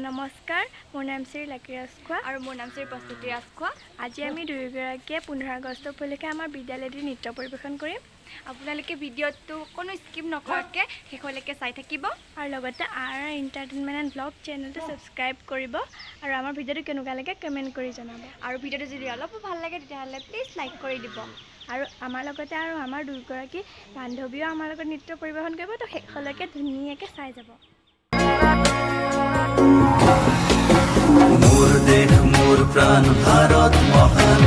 নমস্কাৰ, মোৰ নাম শ্ৰী লাকি ৰাজখোৱা আৰু মোৰ নাম শ্ৰী প্ৰস্তুতি ৰাজখোৱা। আজি আমি দুয়োগৰাকীয়ে 15 আগষ্ট উপলক্ষে আমাৰ বিদ্যালয়টি নৃত্য পৰিৱেশন কৰিম। আপোনালোকে ভিডিঅ'টো কোনো স্কিপ নকৰাকৈ শেষলৈকে চাই থাকিব আৰু লগতে RR এণ্টাৰটেইনমেণ্ট এণ্ড ব্লগ চেনেলটো ছাবস্ক্ৰাইব কৰিব আৰু আমাৰ ভিডিঅ'টো কেনেকুৱা লাগে কমেণ্ট কৰি জনাব। আৰু ভিডিঅ'টো যদি অলপ ভাল লাগে তেতিয়াহ'লে প্লিজ লাইক কৰি দিব। আৰু আমাৰ লগতে আৰু আমাৰ দুয়োগৰাকী বান্ধৱীয়েও আমাৰ লগত নৃত্য পৰিৱেশন কৰিব, তো শেষলৈকে ধুনীয়াকৈ চাই যাব। মোর দেশ মোর প্রাণ ভারত মহান,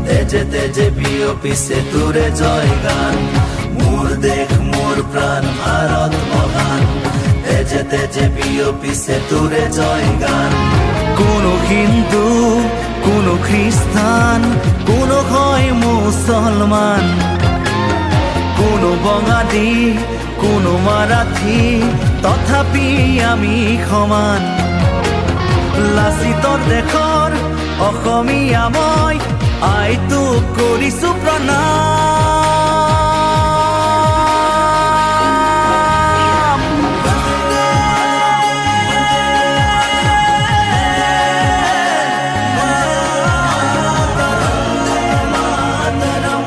তেজে তেজে বিয়পিছে তোরে জয় গান। মোর দেশ মোর প্রাণ ভারত মহান, তেজে তেজে বিয়পিছে তোরে জয় গান। কোনো হিন্দু কোনো খ্রিস্টান, কোনো হয় মুসলমান, কোনো বঙালী কোনো মারাঠী, তথাপি আমি সমান। লাচিতৰ দেশৰ অসমীয়া মই, আইটোক কৰিছো প্ৰণাম। বন্দে মাতৰম,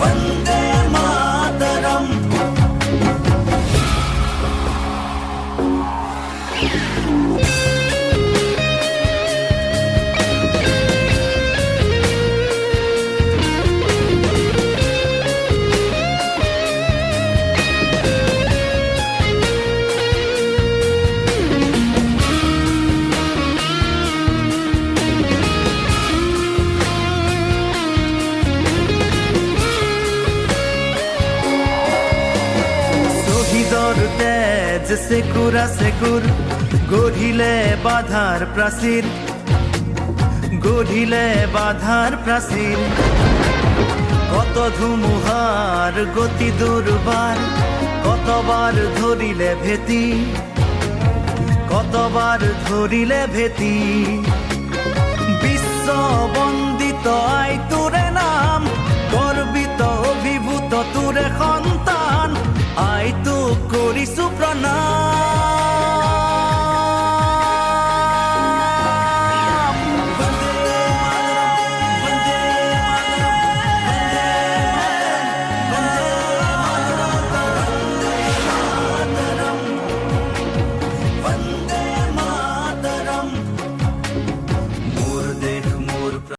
বন্দে মাতৰম। তেজ সেকুরা সেকুর, গঢ়িলে বাধাৰ প্ৰাচীৰ, গঢ়িলে বাধাৰ প্ৰাচীৰ। কত ধুমুহাৰ গতি দুৰ্বাৰ, কতবাৰ ধৰিলে ভেটি, কতবাৰ ধৰিলে ভেটি। বিশ্ব বন্দিত আই তোৰে নাম, গৰ্বিত অভিভূত তোৰে